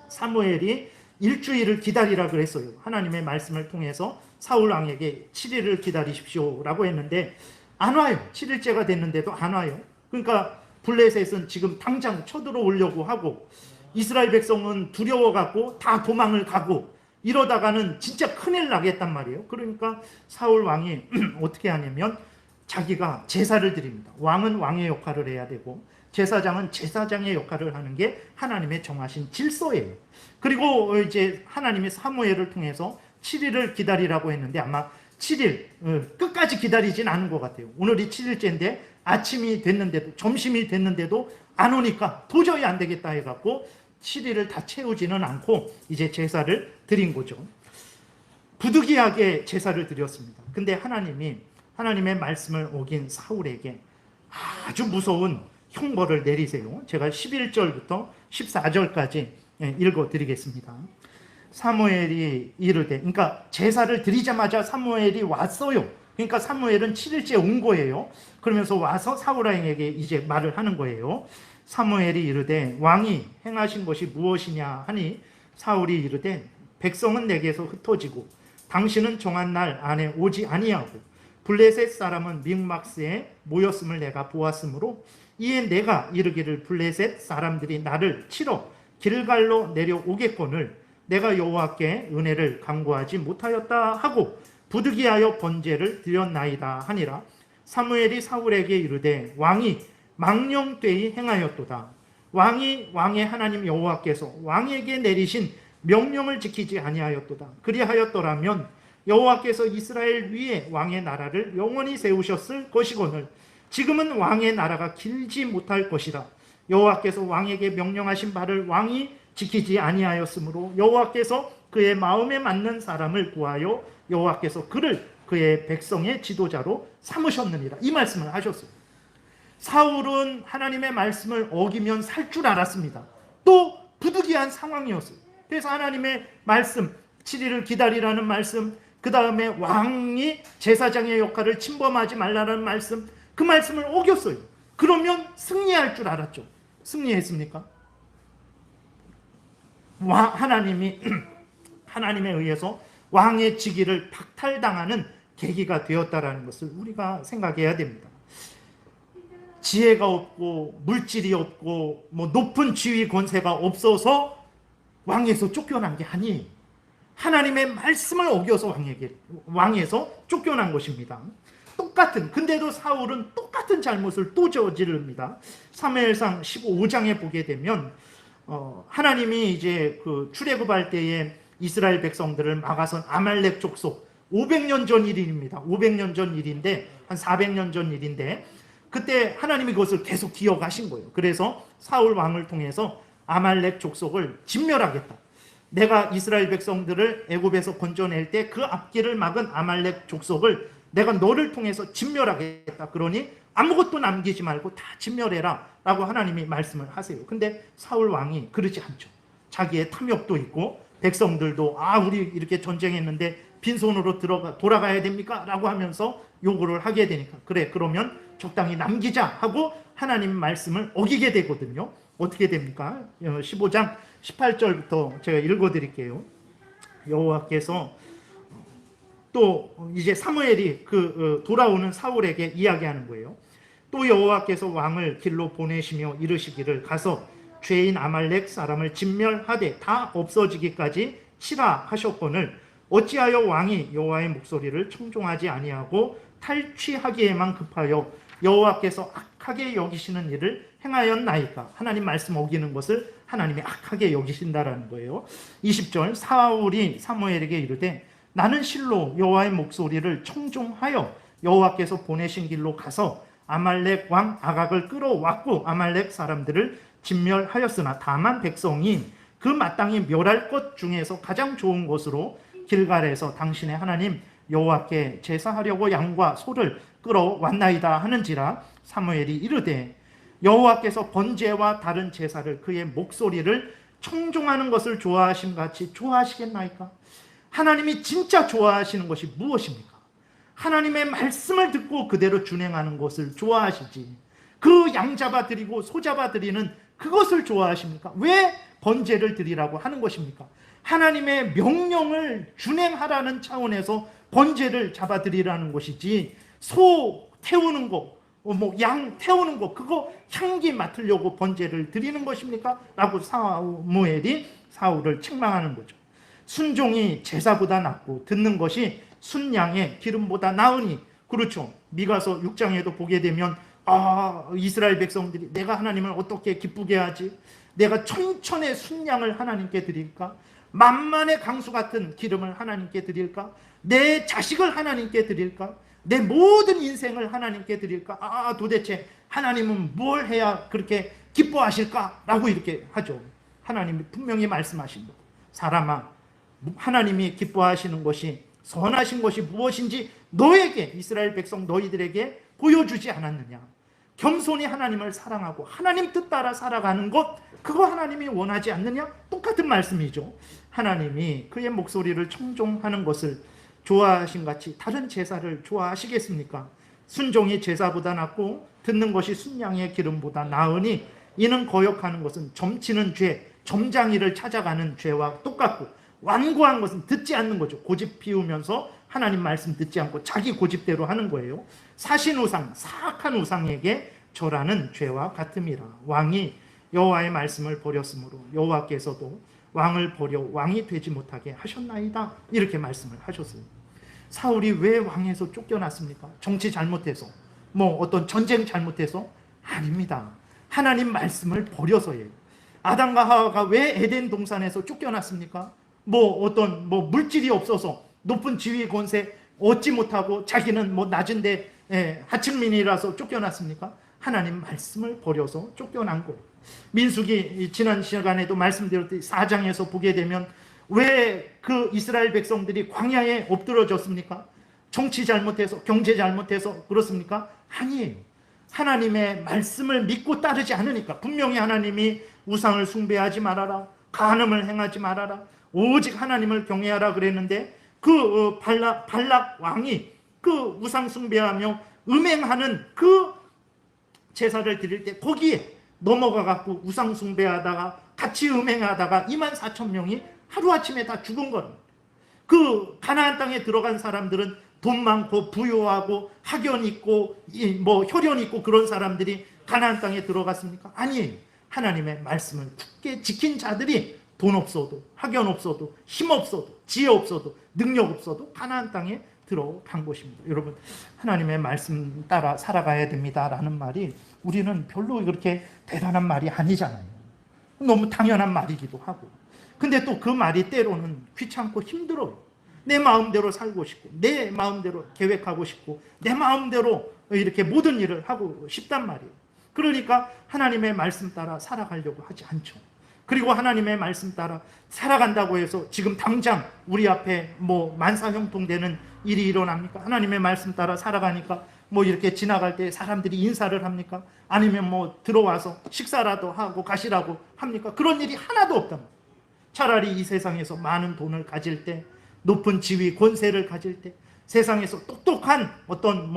사무엘이 일주일을 기다리라 그랬어요. 하나님의 말씀을 통해서 사울 왕에게 7일을 기다리십시오라고 했는데 안 와요. 7일째가 됐는데도 안 와요. 그러니까 블레셋은 지금 당장 쳐들어오려고 하고 이스라엘 백성은 두려워갖고 다 도망을 가고 이러다가는 진짜 큰일 나겠단 말이에요. 그러니까 사울 왕이 어떻게 하냐면 자기가 제사를 드립니다. 왕은 왕의 역할을 해야 되고 제사장은 제사장의 역할을 하는 게 하나님의 정하신 질서예요. 그리고 이제 하나님의 사무엘을 통해서 7일을 기다리라고 했는데 아마 7일 끝까지 기다리진 않은 것 같아요. 오늘이 7일째인데 아침이 됐는데도, 점심이 됐는데도 안 오니까 도저히 안 되겠다 해갖고 7일을 다 채우지는 않고 이제 제사를 드린 거죠. 부득이하게 제사를 드렸습니다. 근데 하나님의 말씀을 어긴 사울에게 아주 무서운 형벌을 내리세요. 제가 11절부터 14절까지 읽어드리겠습니다. 사무엘이 이르되, 그러니까 제사를 드리자마자 사무엘이 왔어요. 그러니까 사무엘은 7일째 온 거예요. 그러면서 와서 사울 왕에게 이제 말을 하는 거예요. 사무엘이 이르되 왕이 행하신 것이 무엇이냐 하니 사울이 이르되 백성은 내게서 흩어지고 당신은 정한 날 안에 오지 아니하고 블레셋 사람은 믹막스에 모였음을 내가 보았으므로 이에 내가 이르기를 블레셋 사람들이 나를 치러 길갈로 내려오겠거늘 내가 여호와께 은혜를 간구하지 못하였다 하고 부득이하여 번제를 드렸나이다 하니라. 사무엘이 사울에게 이르되 왕이 망령되이 행하였도다. 왕이 왕의 하나님 여호와께서 왕에게 내리신 명령을 지키지 아니하였도다. 그리하였더라면 여호와께서 이스라엘 위에 왕의 나라를 영원히 세우셨을 것이거늘 지금은 왕의 나라가 길지 못할 것이라. 여호와께서 왕에게 명령하신 바를 왕이 지키지 아니하였으므로 여호와께서 그의 마음에 맞는 사람을 구하여 여호와께서 그를 그의 백성의 지도자로 삼으셨느니라. 이 말씀을 하셨어요. 사울은 하나님의 말씀을 어기면 살 줄 알았습니다. 또 부득이한 상황이었어요. 그래서 하나님의 말씀, 7일을 기다리라는 말씀, 그 다음에 왕이 제사장의 역할을 침범하지 말라는 말씀, 그 말씀을 어겼어요. 그러면 승리할 줄 알았죠. 승리했습니까? 하나님에 의해서 왕의 직위를 박탈당하는 계기가 되었다라는 것을 우리가 생각해야 됩니다. 지혜가 없고 물질이 없고 높은 지위 권세가 없어서 왕에서 쫓겨난 게 아니에요. 하나님의 말씀을 어겨서 왕에서 쫓겨난 것입니다. 근데도 사울은 똑같은 잘못을 또 저지릅니다. 사무엘상 15장에 보게 되면 하나님이 이제 그 출애굽할 때에 이스라엘 백성들을 막아선 아말렉 족속 500년 전 일입니다. 500년 전 일인데 한 400년 전 일인데 그때 하나님이 그것을 계속 기억하신 거예요. 그래서 사울 왕을 통해서 아말렉 족속을 진멸하겠다. 내가 이스라엘 백성들을 애굽에서 건져낼 때 그 앞길을 막은 아말렉 족속을 내가 너를 통해서 진멸하겠다. 그러니 아무것도 남기지 말고 다 진멸해라 라고 하나님이 말씀을 하세요. 근데 사울 왕이 그러지 않죠. 자기의 탐욕도 있고 백성들도 우리 이렇게 전쟁했는데 빈손으로 돌아가야 됩니까? 라고 하면서 요구를 하게 되니까 그래 그러면 적당히 남기자 하고 하나님 말씀을 어기게 되거든요. 어떻게 됩니까? 15장 18절부터 제가 읽어드릴게요. 여호와께서 또 이제 사무엘이 돌아오는 사울에게 이야기하는 거예요. 또 여호와께서 왕을 길로 보내시며 이르시기를 가서 죄인 아말렉 사람을 진멸하되 다 없어지기까지 치라 하셨거늘 어찌하여 왕이 여호와의 목소리를 청종하지 아니하고 탈취하기에만 급하여 여호와께서 악하게 여기시는 일을 행하였나이까. 하나님 말씀 어기는 것을 하나님이 악하게 여기신다라는 거예요. 20절 사울이 사무엘에게 이르되 나는 실로 여호와의 목소리를 청종하여 여호와께서 보내신 길로 가서 아말렉 왕 아각을 끌어왔고 아말렉 사람들을 진멸하였으나 다만 백성이 그 마땅히 멸할 것 중에서 가장 좋은 것으로 길갈에서 당신의 하나님 여호와께 제사하려고 양과 소를 끌어왔나이다 하는지라. 사무엘이 이르되 여호와께서 번제와 다른 제사를 그의 목소리를 청종하는 것을 좋아하심 같이 좋아하시겠나이까? 하나님이 진짜 좋아하시는 것이 무엇입니까? 하나님의 말씀을 듣고 그대로 준행하는 것을 좋아하시지, 그 양 잡아 드리고 소 잡아 드리는 그것을 좋아하십니까? 왜 번제를 드리라고 하는 것입니까? 하나님의 명령을 준행하라는 차원에서 번제를 잡아 드리라는 것이지, 소 태우는 거, 양 태우는 거, 그거 향기 맡으려고 번제를 드리는 것입니까? 라고 사무엘이 사울을 책망하는 거죠. 순종이 제사보다 낫고 듣는 것이 순양의 기름보다 나으니. 그렇죠. 미가서 6장에도 보게 되면 이스라엘 백성들이 내가 하나님을 어떻게 기쁘게 하지? 내가 천천의 순양을 하나님께 드릴까? 만만의 강수 같은 기름을 하나님께 드릴까? 내 자식을 하나님께 드릴까? 내 모든 인생을 하나님께 드릴까? 도대체 하나님은 뭘 해야 그렇게 기뻐하실까? 라고 이렇게 하죠. 하나님이 분명히 말씀하신 것. 사람아, 하나님이 기뻐하시는 것이 선하신 것이 무엇인지 너에게, 이스라엘 백성 너희들에게 보여주지 않았느냐? 겸손히 하나님을 사랑하고 하나님 뜻 따라 살아가는 것, 그거 하나님이 원하지 않느냐? 똑같은 말씀이죠. 하나님이 그의 목소리를 청종하는 것을 좋아하신 같이 다른 제사를 좋아하시겠습니까? 순종이 제사보다 낫고 듣는 것이 순양의 기름보다 나으니 이는 거역하는 것은 점치는 죄, 점장이를 찾아가는 죄와 똑같고, 완고한 것은 듣지 않는 거죠. 고집 피우면서 하나님 말씀 듣지 않고 자기 고집대로 하는 거예요. 사신우상, 사악한 우상에게 절하는 죄와 같음이라. 왕이 여호와의 말씀을 버렸으므로 여호와께서도 왕을 버려 왕이 되지 못하게 하셨나이다. 이렇게 말씀을 하셨어요. 사울이 왜 왕에서 쫓겨났습니까? 정치 잘못해서, 어떤 전쟁 잘못해서? 아닙니다. 하나님 말씀을 버려서예요. 아담과 하와가 왜 에덴 동산에서 쫓겨났습니까? 어떤 물질이 없어서 높은 지위 권세 얻지 못하고 자기는 낮은데 하층민이라서 쫓겨났습니까? 하나님 말씀을 버려서 쫓겨난 거예요. 민수기 지난 시간에도 말씀드렸듯이 4장에서 보게 되면 왜 그 이스라엘 백성들이 광야에 엎드러졌습니까? 정치 잘못해서, 경제 잘못해서 그렇습니까? 아니에요. 하나님의 말씀을 믿고 따르지 않으니까. 분명히 하나님이 우상을 숭배하지 말아라, 간음을 행하지 말아라, 오직 하나님을 경외하라 그랬는데, 그 발락 왕이 그 우상 숭배하며 음행하는 그 제사를 드릴 때 거기에 넘어가 갖고 우상 숭배하다가 같이 음행하다가 24,000명이 하루아침에 다 죽은 거는, 그 가나안 땅에 들어간 사람들은 돈 많고 부유하고 학연 있고 혈연 있고 그런 사람들이 가나안 땅에 들어갔습니까? 아니에요. 하나님의 말씀을 굳게 지킨 자들이 돈 없어도, 학연 없어도, 힘 없어도, 지혜 없어도, 능력 없어도 가나안 땅에 들어간 것입니다. 여러분, 하나님의 말씀 따라 살아가야 됩니다라는 말이 우리는 별로 그렇게 대단한 말이 아니잖아요. 너무 당연한 말이기도 하고. 근데 또 그 말이 때로는 귀찮고 힘들어요. 내 마음대로 살고 싶고, 내 마음대로 계획하고 싶고, 내 마음대로 이렇게 모든 일을 하고 싶단 말이에요. 그러니까 하나님의 말씀 따라 살아가려고 하지 않죠. 그리고 하나님의 말씀 따라 살아간다고 해서 지금 당장 우리 앞에 만사형통되는 일이 일어납니까? 하나님의 말씀 따라 살아가니까 이렇게 지나갈 때 사람들이 인사를 합니까? 아니면 들어와서 식사라도 하고 가시라고 합니까? 그런 일이 하나도 없단 말이에요. 차라리 이 세상에서 많은 돈을 가질 때, 높은 지위, 권세를 가질 때, 세상에서 똑똑한 어떤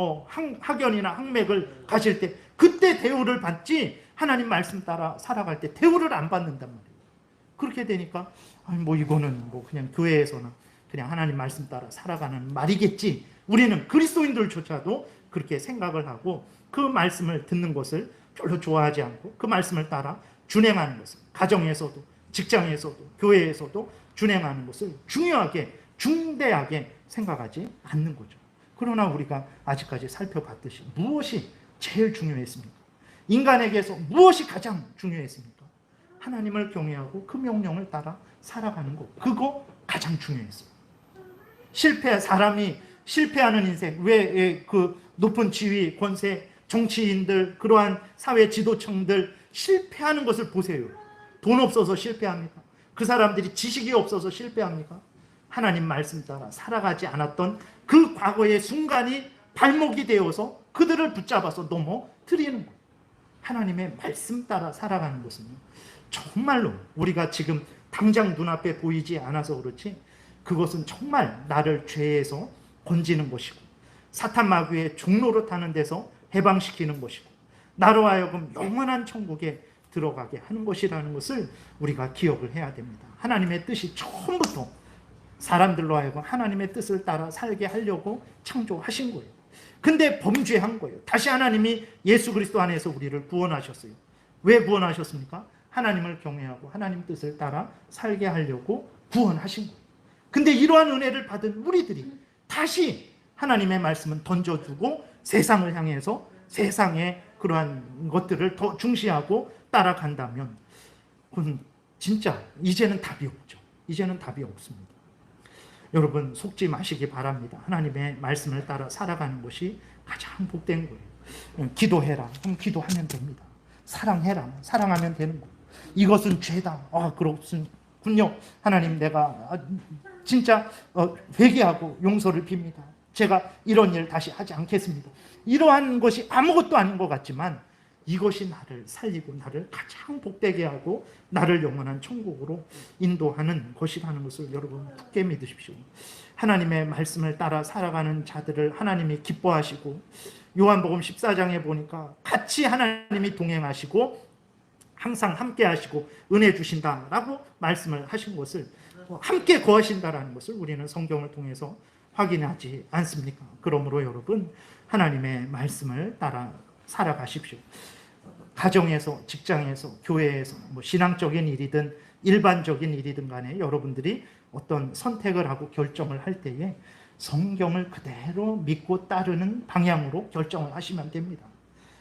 학연이나 학맥을 가질 때, 그때 대우를 받지, 하나님 말씀 따라 살아갈 때 대우를 안 받는단 말이에요. 그렇게 되니까 이거는 그냥 교회에서나 그냥 하나님 말씀 따라 살아가는 말이겠지. 우리는 그리스도인들조차도 그렇게 생각을 하고 그 말씀을 듣는 것을 별로 좋아하지 않고 그 말씀을 따라 준행하는 것을, 가정에서도 직장에서도 교회에서도 준행하는 것을 중요하게, 중대하게 생각하지 않는 거죠. 그러나 우리가 아직까지 살펴봤듯이 무엇이 제일 중요했습니까? 인간에게서 무엇이 가장 중요했습니까? 하나님을 경외하고 그 명령을 따라 살아가는 것, 그거 가장 중요했어요. 사람이 실패하는 인생, 왜 그 높은 지위, 권세, 정치인들, 그러한 사회 지도층들 실패하는 것을 보세요. 돈 없어서 실패합니까? 그 사람들이 지식이 없어서 실패합니까? 하나님 말씀 따라 살아가지 않았던 그 과거의 순간이 발목이 되어서 그들을 붙잡아서 넘어뜨리는 거예요. 하나님의 말씀 따라 살아가는 것은요, 정말로 우리가 지금 당장 눈앞에 보이지 않아서 그렇지 그것은 정말 나를 죄에서 건지는 것이고 사탄 마귀의 종로로 타는 데서 해방시키는 것이고 나로 하여금 영원한 천국에 들어가게 하는 것이라는 것을 우리가 기억을 해야 됩니다. 하나님의 뜻이 처음부터 사람들로 하여금 하나님의 뜻을 따라 살게 하려고 창조하신 거예요. 근데 범죄한 거예요. 다시 하나님이 예수 그리스도 안에서 우리를 구원하셨어요. 왜 구원하셨습니까? 하나님을 경외하고 하나님 뜻을 따라 살게 하려고 구원하신 거예요. 근데 이러한 은혜를 받은 우리들이 다시 하나님의 말씀은 던져두고 세상을 향해서 세상의 그러한 것들을 더 중시하고 따라간다면 그건 진짜 이제는 답이 없죠. 이제는 답이 없습니다. 여러분 속지 마시기 바랍니다. 하나님의 말씀을 따라 살아가는 것이 가장 복된 거예요. 기도해라. 그럼 기도하면 됩니다. 사랑해라. 사랑하면 되는 거예요. 이것은 죄다. 그렇군요. 하나님 내가 진짜 회개하고 용서를 빕니다. 제가 이런 일 다시 하지 않겠습니다. 이러한 것이 아무것도 아닌 것 같지만 이것이 나를 살리고 나를 가장 복되게 하고 나를 영원한 천국으로 인도하는 것이라는 것을 여러분 굳게 믿으십시오. 하나님의 말씀을 따라 살아가는 자들을 하나님이 기뻐하시고 요한복음 14장에 보니까 같이 하나님이 동행하시고 항상 함께 하시고 은혜 주신다라고 말씀을 하신 것을 함께 거하신다라는 것을 우리는 성경을 통해서 확인하지 않습니까? 그러므로 여러분 하나님의 말씀을 따라 살아가십시오. 가정에서, 직장에서, 교회에서 신앙적인 일이든 일반적인 일이든 간에 여러분들이 어떤 선택을 하고 결정을 할 때에 성경을 그대로 믿고 따르는 방향으로 결정을 하시면 됩니다.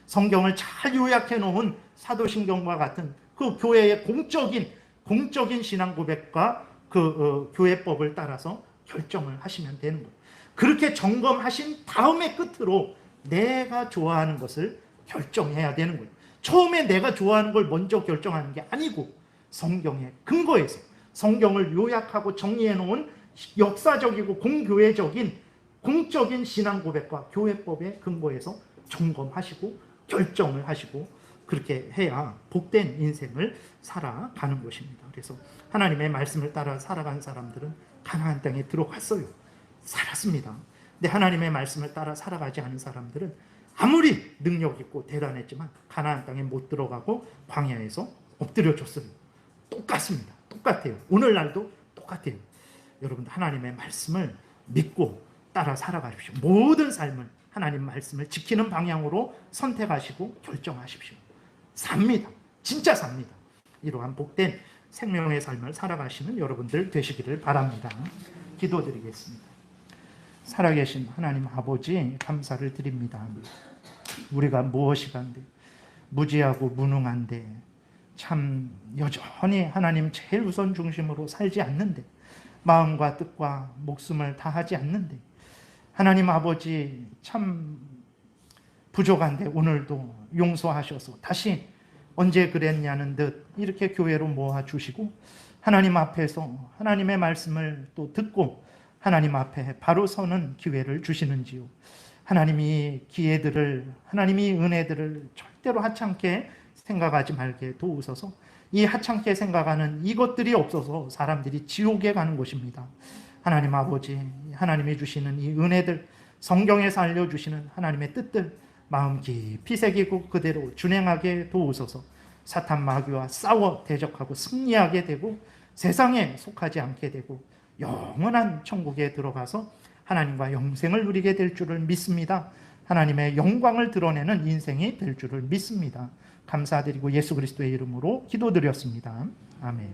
성경을 잘 요약해 놓은 사도신경과 같은 그 교회의 공적인 신앙 고백과 그 교회법을 따라서 결정을 하시면 되는 거예요. 그렇게 점검하신 다음에 끝으로 내가 좋아하는 것을 결정해야 되는 거예요. 처음에 내가 좋아하는 걸 먼저 결정하는 게 아니고 성경의 근거에서 성경을 요약하고 정리해 놓은 역사적이고 공교회적인 공적인 신앙 고백과 교회법의 근거에서 점검하시고 결정을 하시고 그렇게 해야 복된 인생을 살아가는 것입니다. 그래서 하나님의 말씀을 따라 살아간 사람들은 가나안 땅에 들어갔어요. 살았습니다. 근데 하나님의 말씀을 따라 살아가지 않은 사람들은 아무리 능력 있고 대단했지만 가나안 땅에 못 들어가고 광야에서 엎드려졌어요. 똑같습니다. 똑같아요. 오늘날도 똑같아요. 여러분 하나님의 말씀을 믿고 따라 살아가십시오. 모든 삶을 하나님 말씀을 지키는 방향으로 선택하시고 결정하십시오. 삽니다. 진짜 삽니다. 이러한 복된 생명의 삶을 살아가시는 여러분들 되시기를 바랍니다. 기도드리겠습니다. 살아계신 하나님 아버지 감사를 드립니다. 우리가 무엇이 간데 무지하고 무능한데 참 여전히 하나님 제일 우선 중심으로 살지 않는데 마음과 뜻과 목숨을 다하지 않는데 하나님 아버지 참 부족한데 오늘도 용서하셔서 다시 언제 그랬냐는 듯 이렇게 교회로 모아주시고 하나님 앞에서 하나님의 말씀을 또 듣고 하나님 앞에 바로 서는 기회를 주시는지요. 하나님이 기회들을 하나님이 은혜들을 절대로 하찮게 생각하지 말게 도우소서. 이 하찮게 생각하는 이것들이 없어서 사람들이 지옥에 가는 것입니다. 하나님 아버지 하나님이 주시는 이 은혜들 성경에서 알려주시는 하나님의 뜻들 마음 깊이 새기고 그대로 준행하게 도우소서. 사탄 마귀와 싸워 대적하고 승리하게 되고 세상에 속하지 않게 되고 영원한 천국에 들어가서 하나님과 영생을 누리게 될 줄을 믿습니다. 하나님의 영광을 드러내는 인생이 될 줄을 믿습니다. 감사드리고 예수 그리스도의 이름으로 기도드렸습니다. 아멘.